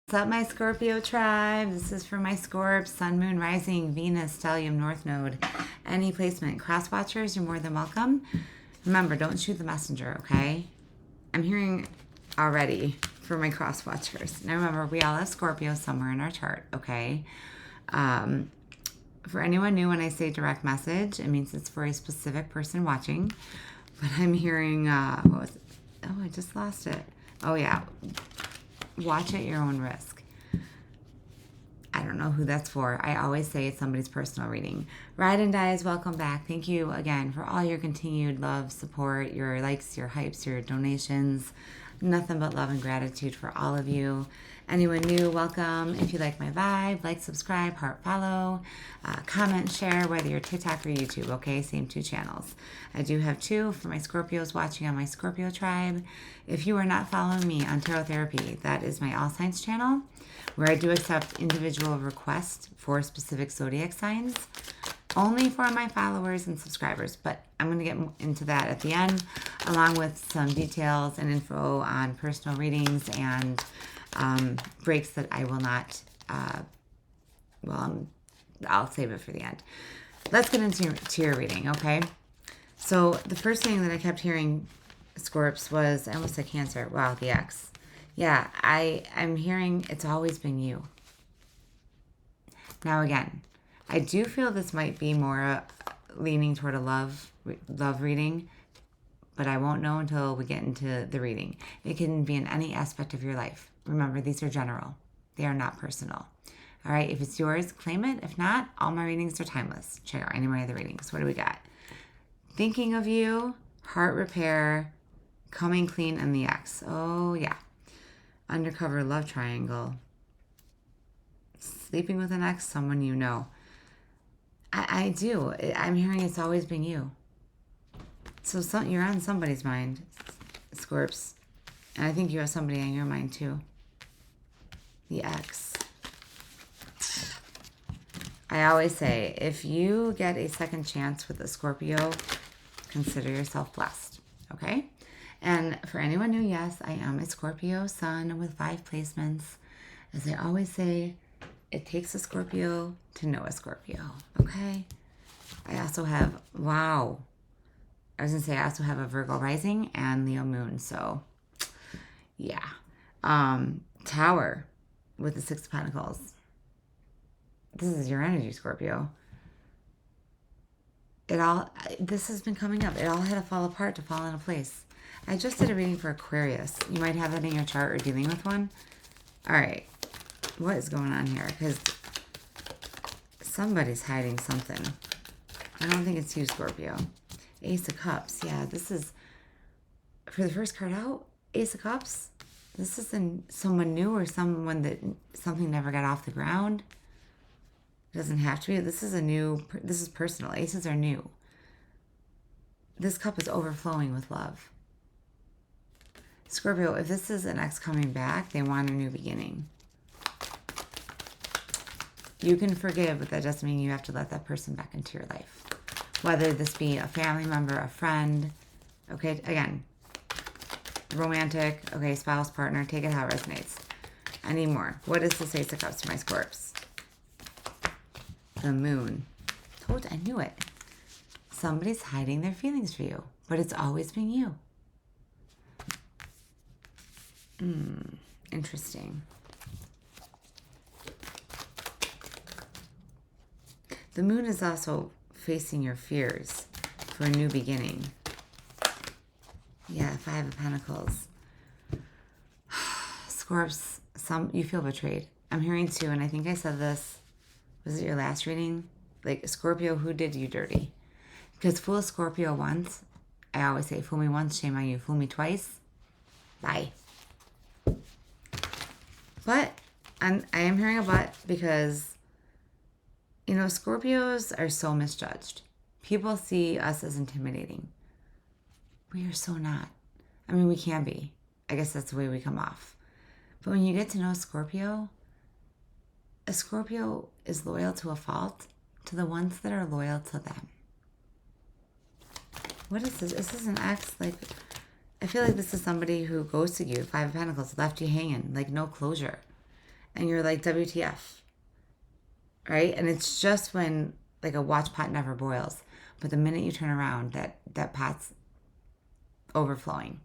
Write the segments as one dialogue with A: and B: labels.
A: What's up, my Scorpio tribe? This is for my Scorp, Sun, Moon, Rising, Venus, Stellium, North Node. Any placement. Cross watchers, you're more than welcome. Remember, don't shoot the messenger, okay? I'm hearing already for my cross watchers. Now remember, we all have Scorpio somewhere in our chart, okay? For anyone new, when I say direct message, it means it's for a specific person watching. But I'm hearing, what was it? Oh, I just lost it. Oh, yeah. Watch at your own risk. I don't know who that's for. I always say it's somebody's personal reading. Ride and Dies, welcome back. Thank you again for all your continued love, support, your likes, your hypes, your donations. Nothing but love and gratitude for all of you. Anyone new, welcome. If you like my vibe, like, subscribe, heart, follow, comment, share, whether you're TikTok or YouTube, okay? Same two channels. I do have two for my Scorpios watching on my Scorpio tribe. If you are not following me on Tarot Therapy, that is my All Signs channel, where I do accept individual requests for specific zodiac signs, only for my followers and subscribers. But I'm going to get into that at the end, along with some details and info on personal readings and breaks that I will not, I'll save it for the end. Let's get into your reading, okay? So the first thing that I kept hearing, Scorps, was, I almost said Cancer. Wow, the X. Yeah, I'm hearing it's always been you. Now again, I do feel this might be more leaning toward a love reading, but I won't know until we get into the reading. It can be in any aspect of your life. Remember, these are general. They are not personal. All right, if it's yours, claim it. If not, all my readings are timeless. Check out any of my other readings. What do we got? Thinking of you, heart repair, coming clean, and the X. Oh, yeah. Undercover love triangle. Sleeping with an ex, someone you know. I do. I'm hearing it's always been you. So you're on somebody's mind, Scorps. And I think you have somebody on your mind too. The X. I always say, if you get a second chance with a Scorpio, consider yourself blessed. Okay? And for anyone new, yes, I am a Scorpio sun with 5 placements. As I always say, it takes a Scorpio to know a Scorpio. Okay? I also have, wow. I was going to say I also have a Virgo rising and Leo moon. So, yeah. Tower with the 6 of Pentacles. This is your energy, Scorpio. This has been coming up. It all had to fall apart to fall into place. I just did a reading for Aquarius. You might have that in your chart or dealing with one. All right. What is going on here? Because somebody's hiding something. I don't think it's you, Scorpio. Ace of Cups. Yeah, this is, for the first card out, Ace of Cups. This isn't someone new or someone that something never got off the ground. It doesn't have to be. This is personal. Aces are new. This cup is overflowing with love. Scorpio, if this is an ex coming back, they want a new beginning. You can forgive, but that doesn't mean you have to let that person back into your life. Whether this be a family member, a friend, okay, again, romantic, okay, spouse, partner, take it how it resonates. I need more. What is this Ace of Cups to my Scorps? The Moon. I knew it. Somebody's hiding their feelings for you, but it's always been you. Interesting. The Moon is also facing your fears for a new beginning. Yeah, 5 of Pentacles. Scorps, you feel betrayed. I'm hearing too, and I think I said this, was it your last reading? Like, Scorpio, who did you dirty? Because fool a Scorpio once, I always say, fool me once, shame on you. Fool me twice, bye. But I am hearing a but because, you know, Scorpios are so misjudged. People see us as intimidating. We are so not. I mean, we can be. I guess that's the way we come off. But when you get to know a Scorpio is loyal to a fault to the ones that are loyal to them. What is this? Is this an ex? Like, I feel like this is somebody who ghosted you, 5 of Pentacles, left you hanging, like no closure. And you're like, WTF, right? And it's just when, like, a watch pot never boils. But the minute you turn around, that pot's overflowing.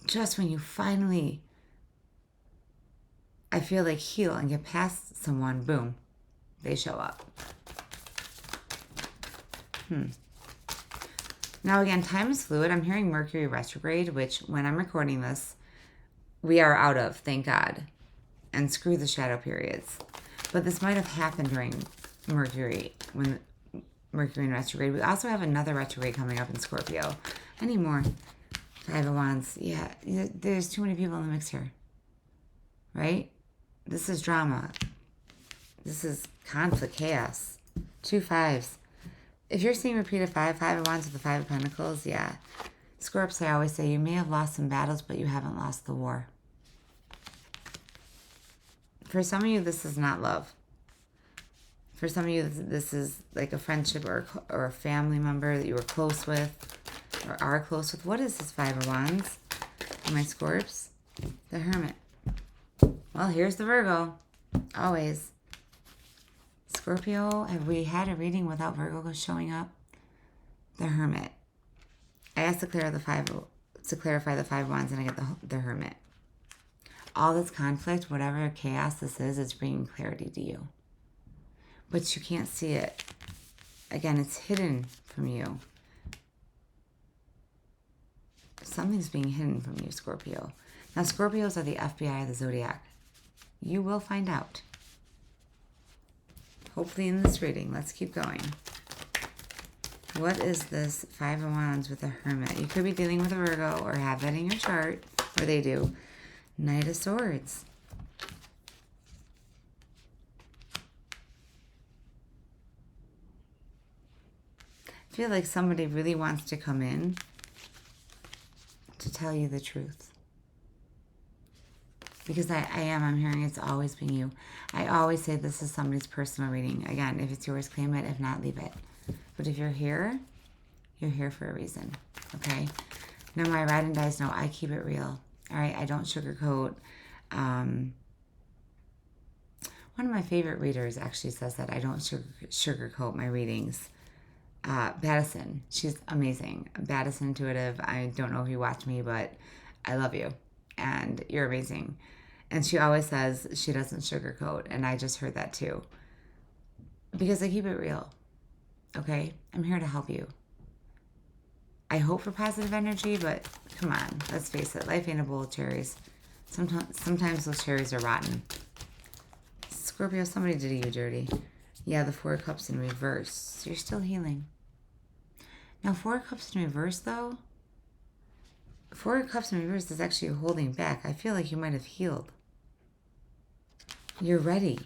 A: Just when you finally, I feel like, heal and get past someone, boom, they show up. Now, again, time is fluid. I'm hearing Mercury retrograde, which, when I'm recording this, we are out of, thank God. And screw the shadow periods. But this might have happened during Mercury, when Mercury in retrograde. We also have another retrograde coming up in Scorpio. I need more. Five of Wands. Yeah, there's too many people in the mix here. Right? This is drama. This is conflict, chaos. 2 5s. If you're seeing repeated five of Wands with the Five of Pentacles, yeah. Scorps, I always say, you may have lost some battles, but you haven't lost the war. For some of you, this is not love. For some of you, this is like a friendship or a family member that you were close with or are close with. What is this Five of Wands? My Scorps? The Hermit. Well, here's the Virgo. Always. Scorpio, have we had a reading without Virgo showing up? The Hermit. I asked to clarify the Five of Wands, and I get the Hermit. All this conflict, whatever chaos this is, it's bringing clarity to you. But you can't see it. Again, it's hidden from you. Something's being hidden from you, Scorpio. Now, Scorpios are the FBI of the Zodiac. You will find out. Hopefully in this reading. Let's keep going. What is this Five of Wands with a Hermit? You could be dealing with a Virgo or have that in your chart, or they do. Knight of Swords. I feel like somebody really wants to come in to tell you the truth. Because I'm hearing it's always been you. I always say this is somebody's personal reading. Again, if it's yours, claim it. If not, leave it. But if you're here for a reason. Okay? Now, my ride and dies know I keep it real. All right? I don't sugarcoat. One of my favorite readers actually says that I don't sugarcoat my readings. Baddison. She's amazing. Baddison Intuitive. I don't know if you watch me, but I love you. And you're amazing. And she always says she doesn't sugarcoat. And I just heard that too. Because I keep it real. Okay? I'm here to help you. I hope for positive energy, but come on. Let's face it. Life ain't a bowl of cherries. Sometimes those cherries are rotten. Scorpio, somebody did you dirty. Yeah, the Four of Cups in reverse. You're still healing. Now, Four of Cups in reverse, though. Four of Cups in reverse is actually holding back. I feel like you might have healed. You're ready.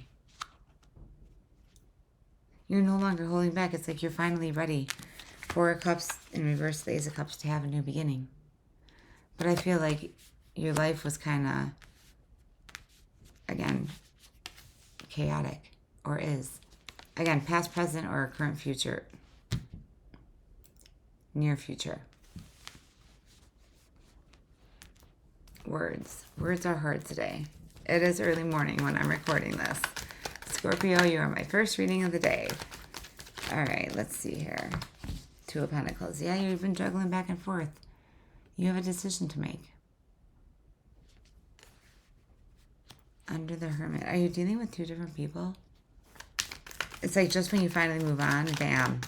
A: You're no longer holding back. It's like you're finally ready. Four of Cups in reverse, the Ace of Cups, to have a new beginning. But I feel like your life was kind of, again, chaotic. Or is. Again, past, present, or current, future. Near future. Words. Words are hard today. It is early morning when I'm recording this. Scorpio, you are my first reading of the day. All right, let's see here. Two of Pentacles. Yeah, you've been juggling back and forth. You have a decision to make. Under the Hermit. Are you dealing with two different people? It's like just when you finally move on, bam.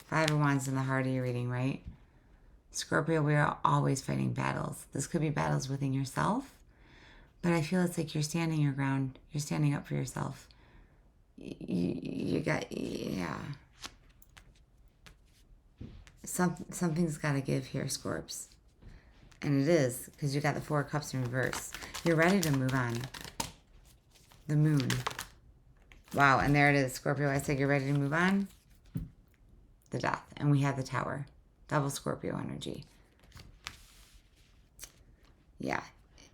A: Five of Wands in the heart of your reading, right? Scorpio, we are always fighting battles. This could be battles within yourself, but I feel it's like you're standing your ground. You're standing up for yourself. You got, yeah. Something's got to give here, Scorps. And it is, because you got the Four of Cups in reverse. You're ready to move on. The Moon. Wow, and there it is, Scorpio. I said you're ready to move on. The Death. And we have the Tower. Double Scorpio energy. Yeah.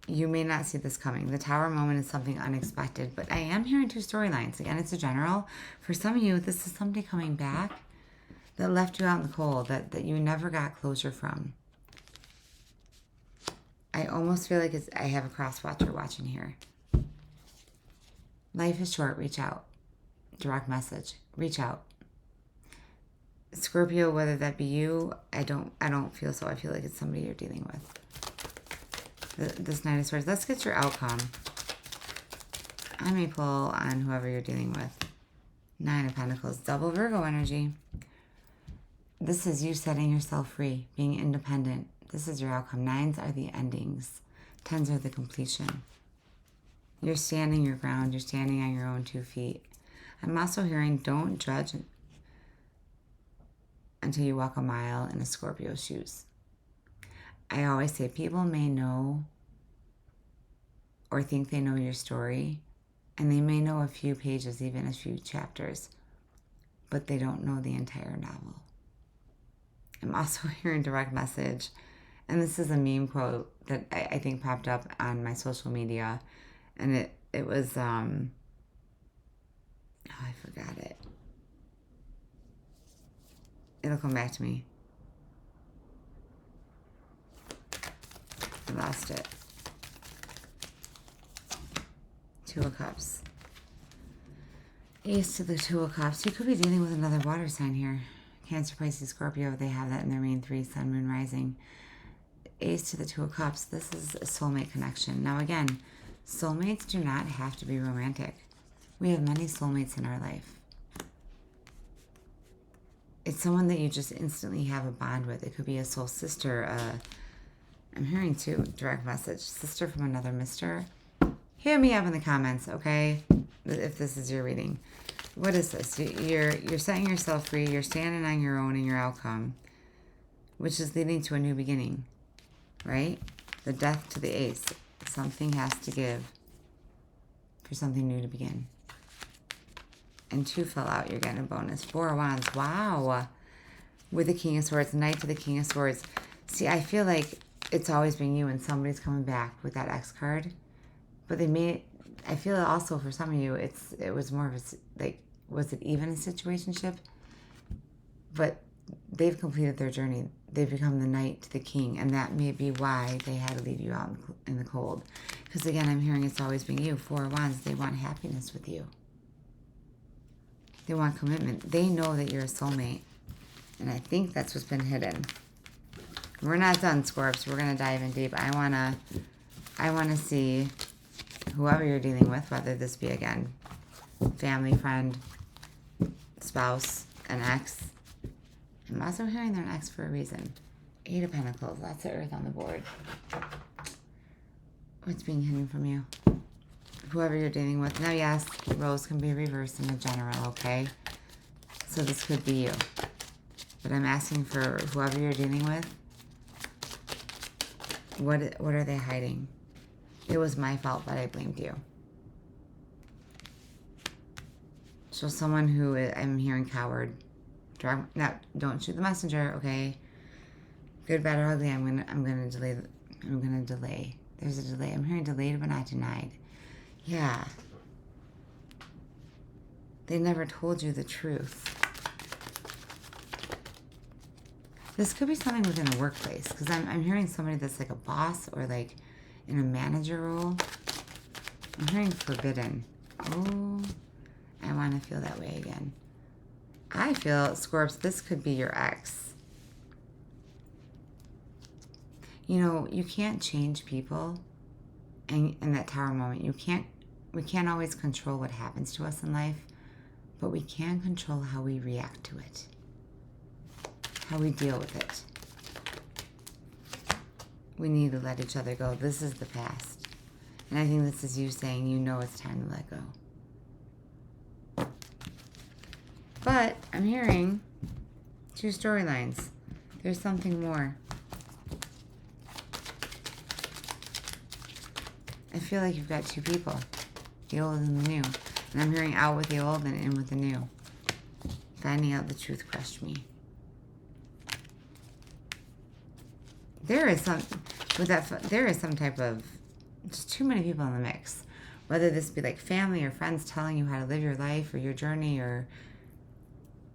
A: You may not see this coming. The Tower moment is something unexpected. But I am hearing two storylines. Again, it's a general. For some of you, this is somebody coming back that left you out in the cold. That you never got closure from. I almost feel like I have a cross watcher watching here. Life is short. Reach out. Direct message. Reach out. Scorpio, whether that be you, I don't feel so. I feel like it's somebody you're dealing with. This Knight of Swords. Let's get your outcome. I may pull on whoever you're dealing with. Nine of Pentacles. Double Virgo energy. This is you setting yourself free, being independent. This is your outcome. Nines are the endings. Tens are the completion. You're standing your ground. You're standing on your own 2 feet. I'm also hearing don't judge until you walk a mile in a Scorpio's shoes. I always say people may know or think they know your story, and they may know a few pages, even a few chapters, but they don't know the entire novel. I'm also hearing direct message, and this is a meme quote that I think popped up on my social media, and it was, oh, I forgot it. It'll come back to me. I lost it. 2 of Cups. Ace to the 2 of Cups. You could be dealing with another water sign here. Cancer, Pisces, Scorpio. They have that in their main 3, Sun, Moon, Rising. Ace to the 2 of Cups. This is a soulmate connection. Now again, soulmates do not have to be romantic. We have many soulmates in our life. It's someone that you just instantly have a bond with. It could be a soul sister. I'm hearing too, direct message. Sister from another mister. Hit me up in the comments, okay? If this is your reading. What is this? You're setting yourself free. You're standing on your own in your outcome, which is leading to a new beginning, right? The Death to the Ace. Something has to give for something new to begin. And 2 fell out. You're getting a bonus. 4 of Wands. Wow. With the King of Swords. Knight to the King of Swords. See, I feel like it's always been you and somebody's coming back with that X card. But they may... I feel also for some of you, it was more of a... Like, was it even a situationship? But they've completed their journey. They've become the Knight to the King. And that may be why they had to leave you out in the cold. Because again, I'm hearing it's always been you. 4 of Wands. They want happiness with you. They want commitment. They know that you're a soulmate. And I think that's what's been hidden. We're not done, Scorps. We're going to dive in deep. I wanna see whoever you're dealing with, whether this be, again, family, friend, spouse, an ex. I'm also hearing they're an ex for a reason. 8 of Pentacles. Lots of earth on the board. What's being hidden from you? Whoever you're dealing with. Now, yes, roles can be reversed in a general, okay? So this could be you. But I'm asking for whoever you're dealing with. What are they hiding? It was my fault, but I blamed you. So someone who I'm hearing coward. Now, don't shoot the messenger, okay? Good, bad, or ugly. I'm gonna delay. There's a delay. I'm hearing delayed but not denied. Yeah. They never told you the truth. This could be something within a workplace, because I'm hearing somebody that's like a boss or like in a manager role. I'm hearing forbidden. Oh, I want to feel that way again. I feel, Scorps, this could be your ex. You know, you can't change people in that tower moment. We can't always control what happens to us in life, but we can control how we react to it, how we deal with it. We need to let each other go. This is the past. And I think this is you saying you know it's time to let go. But I'm hearing 2 storylines. There's something more. I feel like you've got 2 people. The old and the new. And I'm hearing out with the old and in with the new. Finding out the truth crushed me. There is some type of, just too many people in the mix. Whether this be like family or friends telling you how to live your life or your journey, or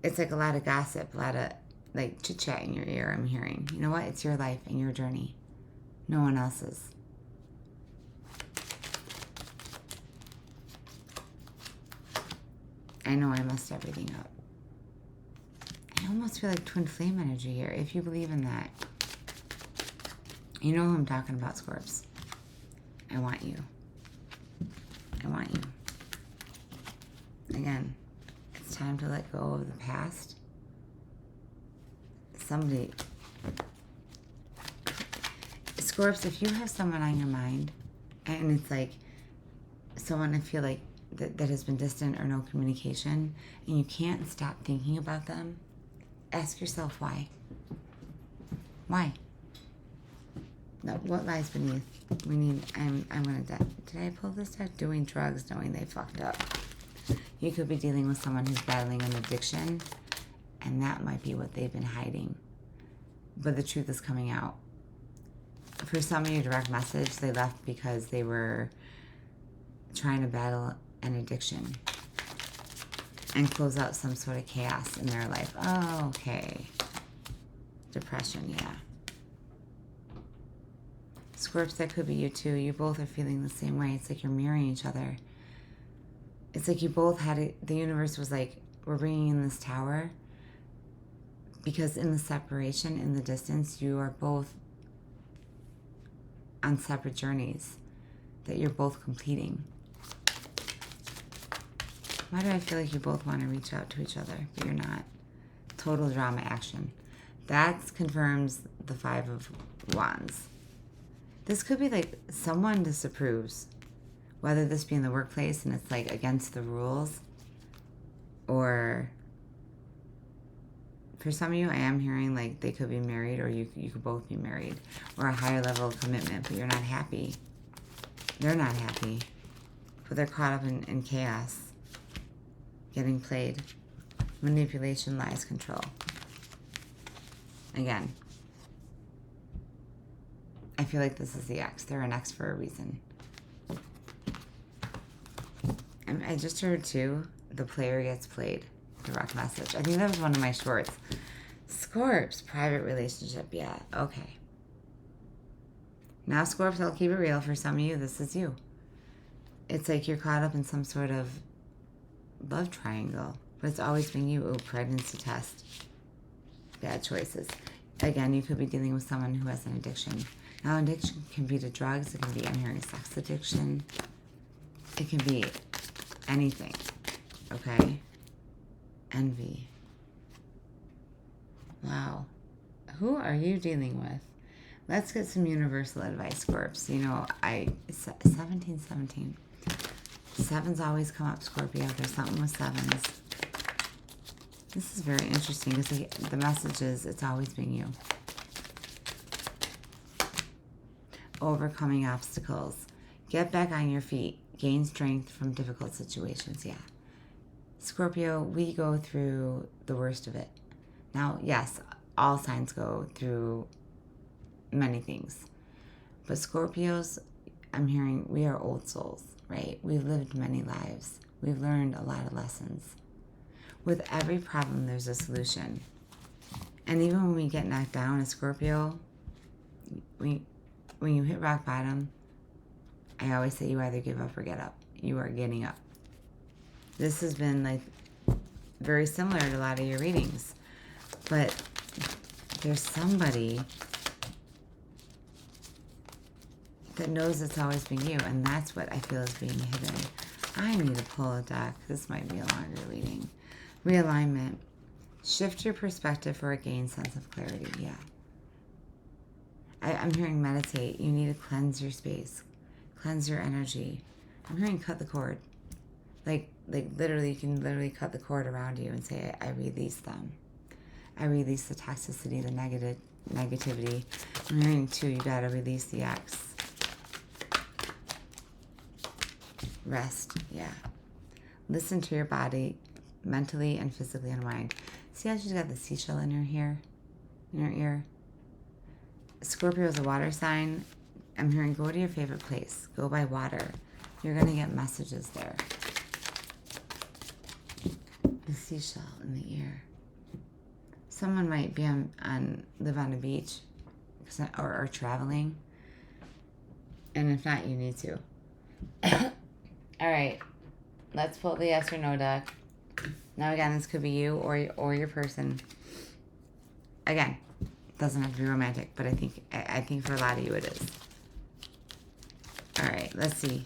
A: it's like a lot of gossip, a lot of like chit chat in your ear. I'm hearing, you know what? It's your life and your journey. No one else's. I know I messed everything up. I almost feel like twin flame energy here, if you believe in that. You know who I'm talking about, Scorps. I want you. I want you. Again, it's time to let go of the past. Somebody... Scorps, if you have someone on your mind, and it's like someone I feel like that has been distant or no communication, and you can't stop thinking about them, ask yourself why. Why? No, what lies beneath? We need, I'm gonna die. Did I pull this deck? Doing drugs knowing they fucked up. You could be dealing with someone who's battling an addiction, and that might be what they've been hiding. But the truth is coming out. For some of you, direct message, they left because they were trying to battle an addiction and close out some sort of chaos in their life. Oh, okay. Depression, yeah. Scorps, that could be you too. You both are feeling the same way. It's like you're mirroring each other. It's like you both had it. The universe was like, we're bringing in this tower because in the separation, in the distance, you are both on separate journeys that you're both completing. Why do I feel like you both want to reach out to each other, but you're not? Total drama action. That confirms the 5 of Wands. This could be like someone disapproves, whether this be in the workplace and it's like against the rules, or for some of you, I am hearing like they could be married, or you could both be married, or a higher level of commitment, but you're not happy. They're not happy, but they're caught up in chaos, getting played. Manipulation, lies, control. Again, I feel like this is the ex. They're an ex for a reason. I just heard too, the player gets played. Direct message. I think that was one of my shorts. Scorps, private relationship. Yeah, okay. Now, Scorps, I'll keep it real. For some of you, this is you. It's like you're caught up in some sort of love triangle, but it's always been you. Oh, pregnancy test. Bad choices. Again, you could be dealing with someone who has an addiction. Now, addiction can be to drugs. It can be, I'm hearing, sex addiction. It can be anything. Okay? Envy. Wow. Who are you dealing with? Let's get some universal advice, Scorps. You know, 17. Sevens always come up, Scorpio. There's something with sevens. This is very interesting because the message is it's always been you. Overcoming obstacles. Get back on your feet. Gain strength from difficult situations. Yeah. Scorpio, we go through the worst of it. Now, yes, all signs go through many things. But Scorpios, I'm hearing, we are old souls, right? We've lived many lives. We've learned a lot of lessons. With every problem, there's a solution. And even when we get knocked down as Scorpio, when you hit rock bottom, I always say you either give up or get up. You are getting up. This has been like very similar to a lot of your readings. But there's somebody that knows it's always been you, and that's what I feel is being hidden. I need to pull a deck. This might be a longer reading. Realignment. Shift your perspective for a gained sense of clarity. Yeah. I'm hearing meditate. You need to cleanse your space. Cleanse your energy. I'm hearing cut the cord. Like literally, you can literally cut the cord around you and say, I release them. I release the toxicity, the negativity. I'm hearing too, you gotta release the ex. Rest, yeah. Listen to your body, mentally and physically unwind. See how she's got the seashell in her ear? Scorpio is a water sign. I'm hearing go to your favorite place. Go by water. You're gonna get messages there. The seashell in the ear. Someone might be live on a beach or traveling. And if not, you need to. All right. Let's pull the yes or no deck. Now, again, this could be you or your person. Again, doesn't have to be romantic, but I think for a lot of you it is. All right, let's see.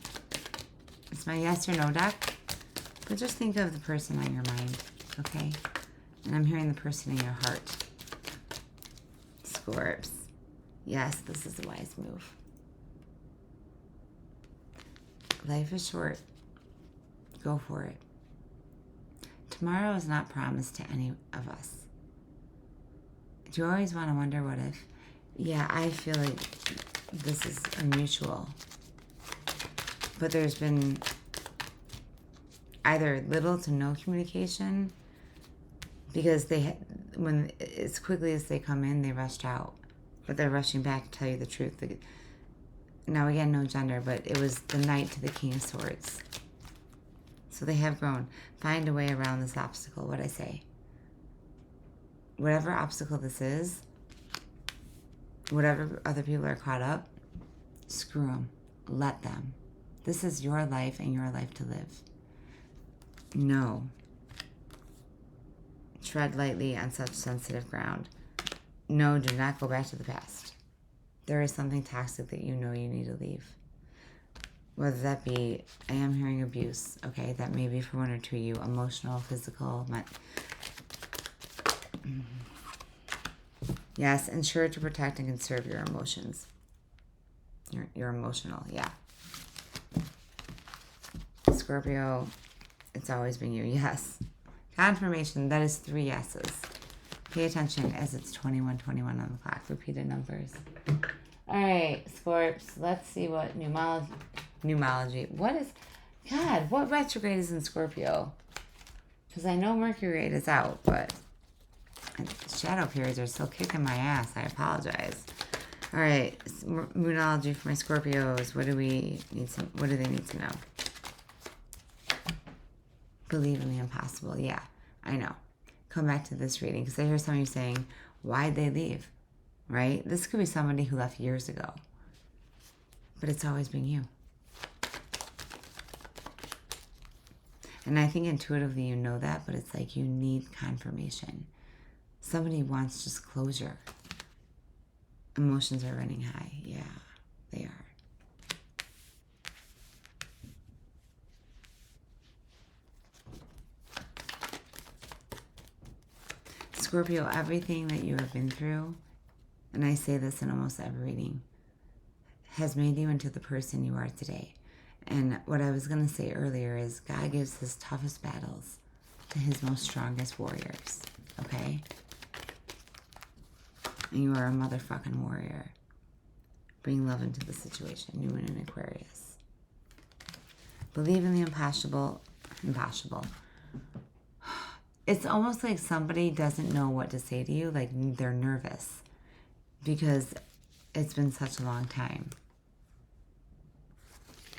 A: It's my yes or no deck, but just think of the person on your mind, okay? And I'm hearing the person in your heart. Scorps. Yes, this is a wise move. Life is short. Go for it. Tomorrow is not promised to any of us. Do you always want to wonder what if? Yeah, I feel like this is a mutual. But there's been either little to no communication because when as quickly as they come in, they rushed out. But they're rushing back to tell you the truth. Now, again, no gender, but it was the Knight to the King of Swords. So they have grown. Find a way around this obstacle, what I say. Whatever obstacle this is, whatever other people are caught up, screw them. Let them. This is your life and your life to live. No. Tread lightly on such sensitive ground. No, do not go back to the past. There is something toxic that you know you need to leave. Whether that be, I am hearing abuse, okay? That may be for one or two of you, emotional, physical. Yes, ensure to protect and conserve your emotions. You're emotional, yeah. Scorpio, it's always been you, yes. Confirmation, that is 3 yeses. Pay attention as it's 21:21 on the clock. Repeated numbers. All right, Scorps, let's see what Numology. What retrograde is in Scorpio? Because I know Mercury is out, but shadow periods are still kicking my ass. I apologize. All right, Moonology for my Scorpios. What do they need to know? Believe in the impossible. Yeah, I know. Come back to this reading because I hear some of you saying, why'd they leave? Right? This could be somebody who left years ago. But it's always been you. And I think intuitively you know that, but it's like you need confirmation. Somebody wants just closure. Emotions are running high. Yeah, they are. Scorpio, everything that you have been through, and I say this in almost every reading, has made you into the person you are today. And what I was going to say earlier is God gives his toughest battles to his most strongest warriors. Okay? And you are a motherfucking warrior. Bring love into the situation. New Moon in Aquarius. Believe in the impossible. It's almost like somebody doesn't know what to say to you. Like they're nervous. Because it's been such a long time.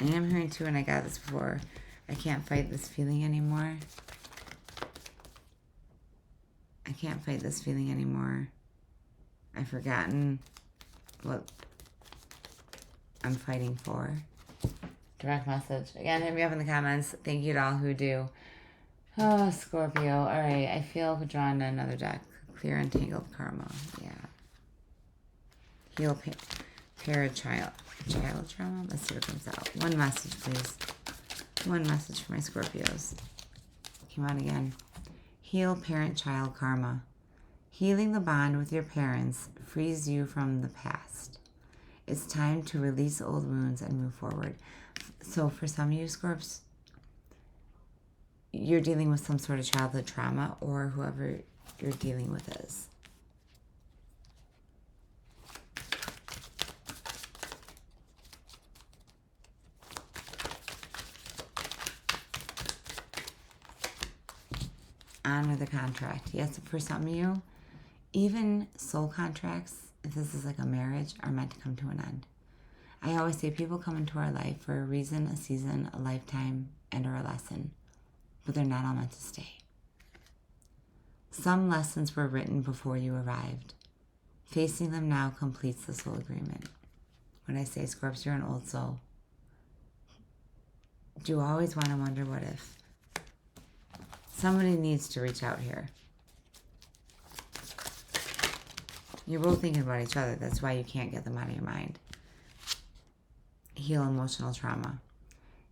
A: I am hearing too, and I got this before, I can't fight this feeling anymore. I can't fight this feeling anymore. I've forgotten what I'm fighting for. Direct message. Again, hit me up in the comments. Thank you to all who do. Oh, Scorpio. All right, I feel drawn to another deck. Clear Entangled Karma. Yeah. Heal Parent Child trauma. Let's see what comes out. One message, please. One message for my Scorpios. Came out again. Heal parent-child karma. Healing the bond with your parents frees you from the past. It's time to release old wounds and move forward. So for some of you, Scorps, you're dealing with some sort of childhood trauma, or whoever you're dealing with is. Honor the contract. Yes, for some of you, even soul contracts, if this is like a marriage, are meant to come to an end. I always say people come into our life for a reason, a season, a lifetime, and or a lesson, but they're not all meant to stay. Some lessons were written before you arrived. Facing them now completes the soul agreement. When I say, Scorpio, you're an old soul. Do you always want to wonder what if? Somebody needs to reach out here. You're both thinking about each other. That's why you can't get them out of your mind. Heal emotional trauma.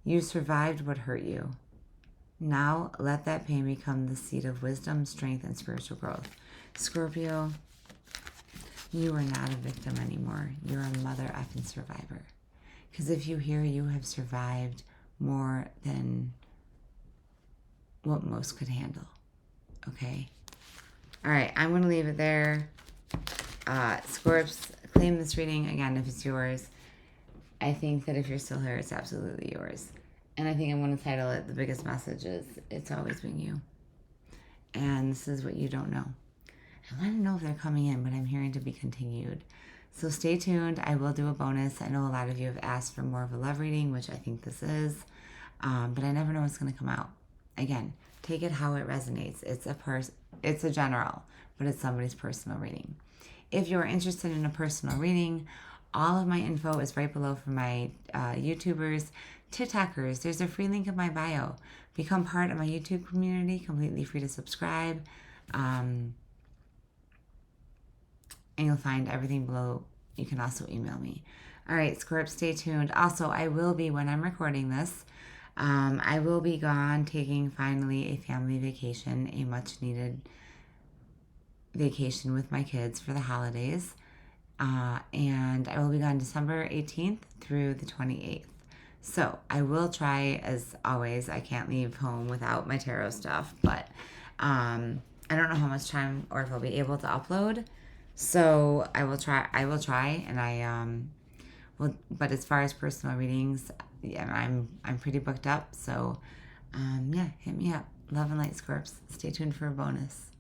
A: You survived what hurt you. Now let that pain become the seed of wisdom, strength, and spiritual growth. Scorpio, you are not a victim anymore. You're a mother effing survivor. Because if you hear, you have survived more than what most could handle. Okay? All right, I'm going to leave it there. Scorps, claim this reading. Again, if it's yours. I think that if you're still here, it's absolutely yours. And I think I'm going to title it, The Biggest Message is, It's Always Been You. And this is what you don't know. I want to know if they're coming in, but I'm hearing to be continued. So stay tuned. I will do a bonus. I know a lot of you have asked for more of a love reading, which I think this is. But I never know what's going to come out. Again, take it how it resonates. It's a general, but it's somebody's personal reading. If you're interested in a personal reading, all of my info is right below for my YouTubers, TikTokers. There's a free link in my bio. Become part of my YouTube community, completely free to subscribe. And you'll find everything below. You can also email me. All right, Scorp, stay tuned. Also, I will be, when I'm recording this, I will be gone taking finally a family vacation, a much needed vacation with my kids for the holidays. And I will be gone December 18th through the 28th. So I will try, as always, I can't leave home without my tarot stuff, but I don't know how much time or if I'll be able to upload. So I will try, and I will, but as far as personal readings, yeah, I'm pretty booked up. So yeah, hit me up. Love and light, Scorps. Stay tuned for a bonus.